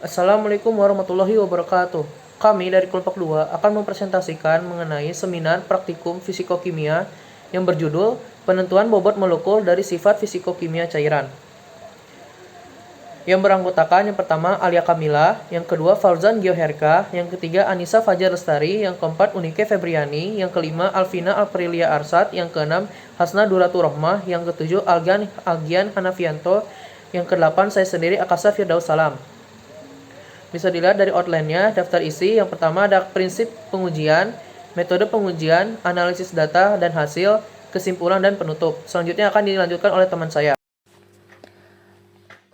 Assalamualaikum warahmatullahi wabarakatuh. Kami dari kelompok 2 akan mempresentasikan mengenai seminar praktikum fisikokimia yang berjudul Penentuan bobot molekul dari sifat fisikokimia cairan. Yang beranggotakan yang pertama Alia Kamila, yang kedua Fauzan Gioherka, yang ketiga Anissa Fajar Lestari, yang keempat Unike Febriani, yang kelima Alvina Aprilia Arsat, yang keenam Hasna Duratur Rohmah, yang ketujuh Algian Hanafianto, yang kedelapan saya sendiri Akasa Firdaus Salam. Bisa dilihat dari outline-nya, daftar isi. Yang pertama ada prinsip pengujian, metode pengujian, analisis data dan hasil, kesimpulan dan penutup. Selanjutnya akan dilanjutkan oleh teman saya.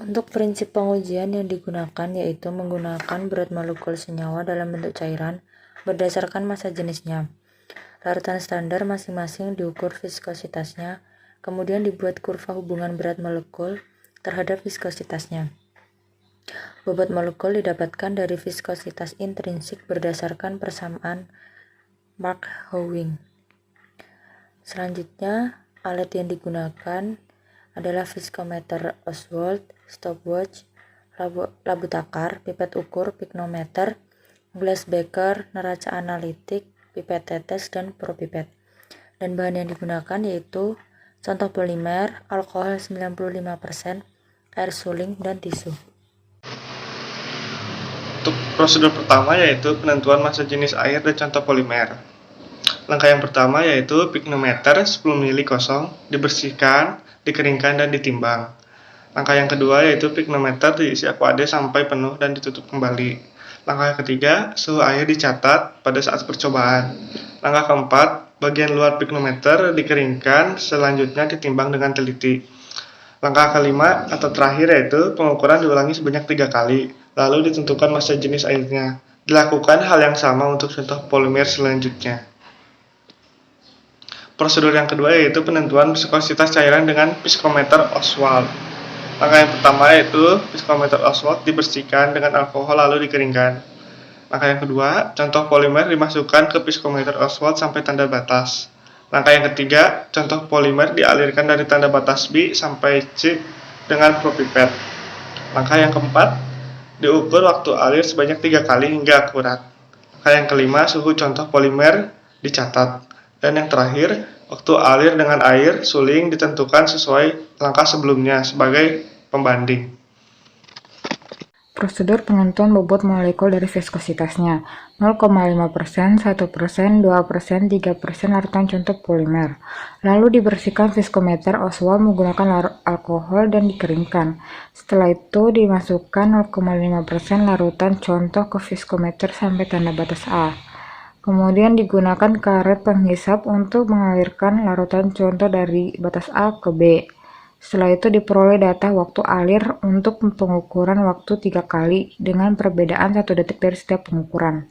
Untuk prinsip pengujian yang digunakan yaitu menggunakan berat molekul senyawa dalam bentuk cairan berdasarkan massa jenisnya. Larutan standar masing-masing diukur viskositasnya, kemudian dibuat kurva hubungan berat molekul terhadap viskositasnya. Bobot molekul didapatkan dari viskositas intrinsik berdasarkan persamaan Mark-Howing. Selanjutnya, alat yang digunakan adalah viskometer Oswald, stopwatch, labu takar, pipet ukur, piknometer, glass beaker, neraca analitik, pipet tetes, dan propipet. Dan bahan yang digunakan yaitu contoh polimer, alkohol 95%, air suling, dan tisu. Untuk prosedur pertama yaitu penentuan massa jenis air dan contoh polimer. Langkah yang pertama yaitu piknometer 10 ml kosong dibersihkan, dikeringkan, dan ditimbang. Langkah yang kedua yaitu piknometer diisi aquade sampai penuh dan ditutup kembali. Langkah yang ketiga, suhu air dicatat pada saat percobaan. Langkah keempat, bagian luar piknometer dikeringkan, selanjutnya ditimbang dengan teliti. Langkah kelima atau terakhir yaitu pengukuran diulangi sebanyak 3 kali, lalu ditentukan massa jenis airnya. Dilakukan hal yang sama untuk contoh polimer selanjutnya. Prosedur yang kedua yaitu penentuan viskositas cairan dengan viskometer Oswald. Langkah yang pertama yaitu viskometer Oswald dibersihkan dengan alkohol lalu dikeringkan. Langkah yang kedua, contoh polimer dimasukkan ke viskometer Oswald sampai tanda batas. Langkah yang ketiga, contoh polimer dialirkan dari tanda batas B sampai C dengan propipet. Langkah yang keempat, diukur waktu alir sebanyak 3 kali hingga akurat. Langkah yang kelima, suhu contoh polimer dicatat. Dan yang terakhir, waktu alir dengan air suling ditentukan sesuai langkah sebelumnya sebagai pembanding. Prosedur penentuan bobot molekul dari viskositasnya 0,5%, 1%, 2%, 3% larutan contoh polimer. Lalu dibersihkan viskometer Oswald menggunakan alkohol dan dikeringkan. Setelah itu dimasukkan 0,5% larutan contoh ke viskometer sampai tanda batas A. Kemudian digunakan karet penghisap untuk mengalirkan larutan contoh dari batas A ke B. Setelah itu diperoleh data waktu alir untuk pengukuran waktu 3 kali dengan perbedaan 1 detik dari setiap pengukuran.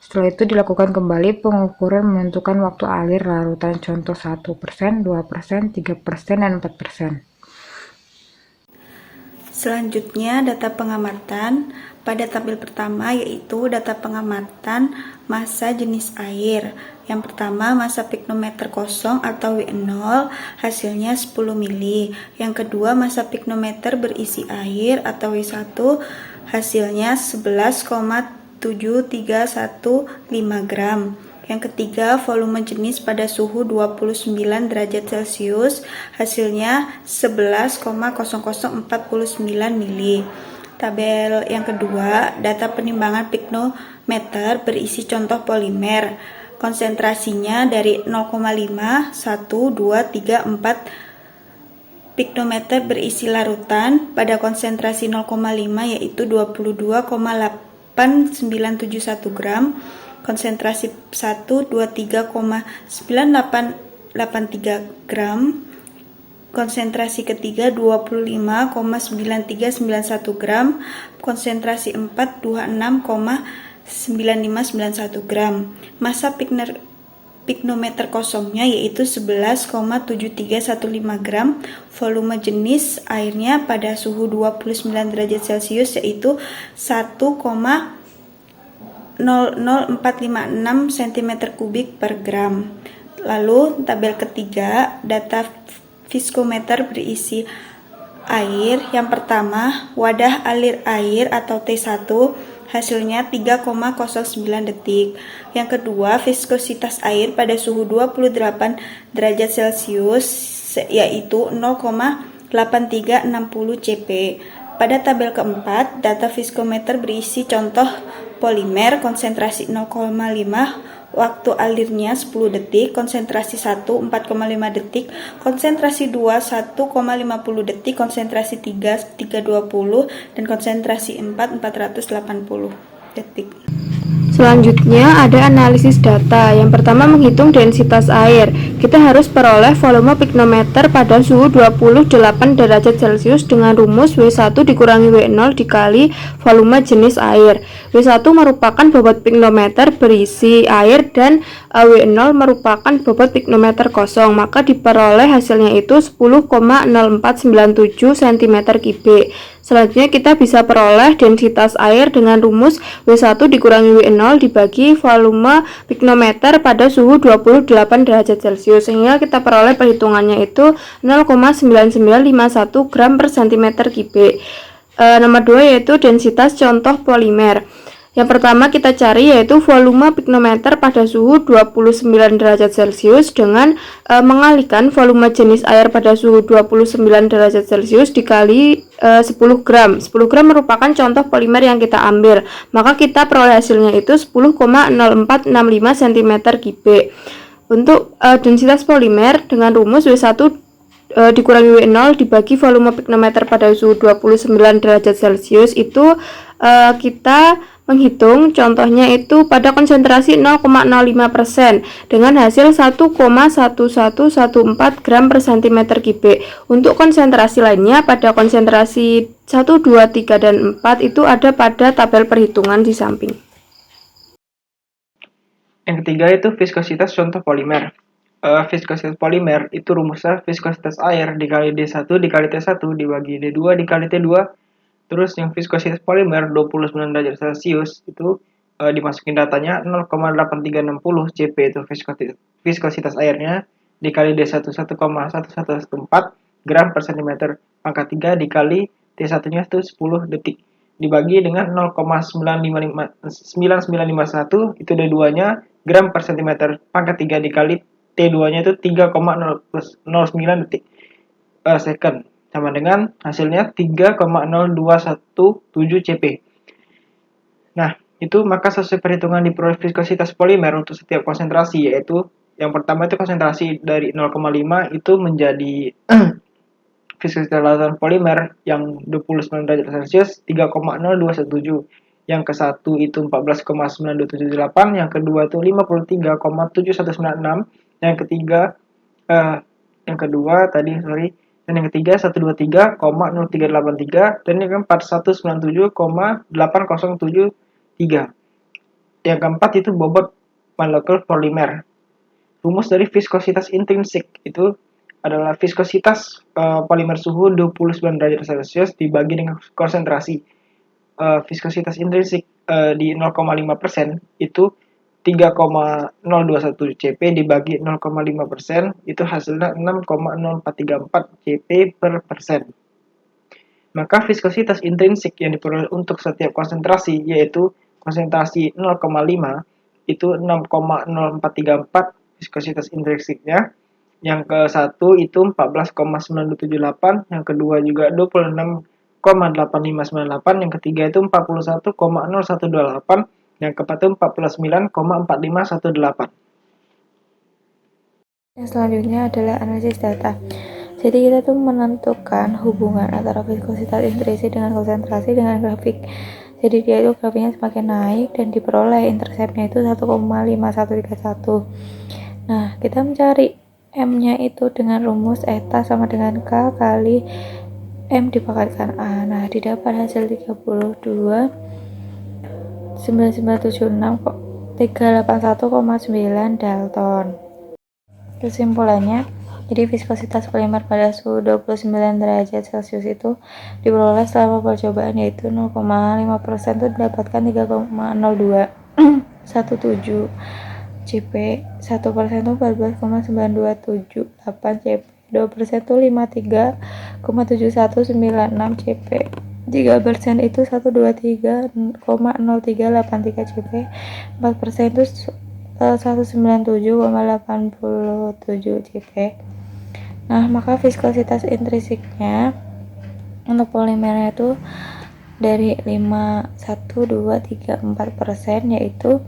Setelah itu dilakukan kembali pengukuran menentukan waktu alir larutan contoh 1%, 2%, 3%, dan 4%. Selanjutnya, data pengamatan. Pada tabel pertama yaitu data pengamatan massa jenis air. Yang pertama, massa piknometer kosong atau W0, hasilnya 10 mili. Yang kedua, massa piknometer berisi air atau W1, hasilnya 11,7315 gram. Yang ketiga, volume jenis pada suhu 29 derajat Celcius, hasilnya 11,0049 mili. Tabel yang kedua, data penimbangan piknometer berisi contoh polimer. Konsentrasinya dari 0,5, 1, 2, 3, 4 piknometer berisi larutan pada konsentrasi 0,5 yaitu 22,8971 gram. Konsentrasi 1 23,9883 gram. Konsentrasi ketiga 25,9391 gram. Konsentrasi 4 26,9591 gram. Massa piknometer kosongnya yaitu 11,7315 gram. Volume jenis airnya pada suhu 29 derajat Celcius yaitu 1,00456 cm3 per gram. Lalu tabel ketiga, data viskometer berisi air. Yang pertama, wadah alir air atau T1, hasilnya 3,09 detik. Yang kedua, viskositas air pada suhu 28 derajat Celcius yaitu 0,8360 cp. Pada tabel keempat, data viskometer berisi contoh polimer konsentrasi 0,5, waktu alirnya 10 detik, konsentrasi 1 4,5 detik, konsentrasi 2 1,50 detik, konsentrasi 3 320, dan konsentrasi 4 480 detik. Selanjutnya ada analisis data. Yang pertama menghitung densitas air. Kita harus peroleh volume piknometer pada suhu 28 derajat Celcius dengan rumus W1 dikurangi W0 dikali volume jenis air. W1 merupakan bobot piknometer berisi air dan W0 merupakan bobot piknometer kosong. Maka diperoleh hasilnya itu 10,0497 cm3. Selanjutnya kita bisa peroleh densitas air dengan rumus W1 dikurangi W0 dibagi volume piknometer pada suhu 28 derajat Celcius, sehingga kita peroleh perhitungannya itu 0,9951 gram per cm3. Nomor 2 yaitu densitas contoh polimer. Yang pertama kita cari yaitu volume piknometer pada suhu 29 derajat Celcius dengan mengalihkan volume jenis air pada suhu 29 derajat Celcius dikali 10 gram. 10 gram merupakan contoh polimer yang kita ambil. Maka kita peroleh hasilnya itu 10,0465 cm3. Untuk densitas polimer dengan rumus W1 dikurangi W0 dibagi volume piknometer pada suhu 29 derajat Celcius itu kita menghitung contohnya itu pada konsentrasi 0,05% dengan hasil 1,1114 gram per cm3. Untuk konsentrasi lainnya pada konsentrasi 1, 2, 3, dan 4 itu ada pada tabel perhitungan di samping. Yang ketiga itu viskositas contoh polimer. Viskositas polimer itu rumusnya viskositas air dikali D1 dikali T1 dibagi D2 dikali T2. Terus yang viskositas polimer 29 derajat Celcius itu dimasukin datanya 0,8360 cp itu viskositas airnya dikali D1 1,1114 gram per cm pangkat 3 dikali T1 nya itu 10 detik dibagi dengan 0,9951 itu D2 nya gram per cm pangkat 3 dikali T2 nya itu 3,09 detik second sama dengan hasilnya 3,0217 cp. Nah, itu maka sesuai perhitungan diperoleh viskositas polimer untuk setiap konsentrasi, yaitu yang pertama itu konsentrasi dari 0,5 itu menjadi viskositas lautan polimer yang 29 derajat Celcius 3,0217. Yang ke satu itu 14,9278, yang kedua itu 53,7196, yang ketiga dan yang ketiga 123,0383 dan yang keempat 197,8073. Yang keempat itu bobot molekul polimer. Rumus dari viskositas intrinsik itu adalah viskositas polimer suhu 29 derajat Celcius dibagi dengan konsentrasi. Viskositas intrinsik di 0,5% itu 3,021 cp dibagi 0,5% itu hasilnya 6,0434 cp per persen. Maka viskositas intrinsik yang diperoleh untuk setiap konsentrasi yaitu konsentrasi 0,5 itu 6,0434 viskositas intrinsiknya. Yang ke satu itu 14,9278, yang kedua juga 26,8598, yang ketiga itu 41,0128, yang keempat itu 49,4518. Yang selanjutnya adalah analisis data. Jadi kita tuh menentukan hubungan antara viskositas intrinsik dengan konsentrasi dengan grafik. Jadi dia itu grafiknya semakin naik dan diperoleh interceptnya itu 1,5131. Nah, kita mencari M-nya itu dengan rumus eta sama dengan K kali M dipakatkan A. Nah, didapat hasil 39976,381,9 Dalton. Kesimpulannya, jadi viskositas polimer pada suhu 29 derajat Celcius itu diperoleh selama percobaan yaitu 0,5% itu didapatkan 3,0217 cp, 1% itu 14,9278 cp, 2% itu 0,7196 CP. 3% itu 123,0383 CP. 4% itu 197,87 CP. Nah, maka viskositas intrinsiknya untuk polimernya itu dari 5, 1, 2, 3, 4% yaitu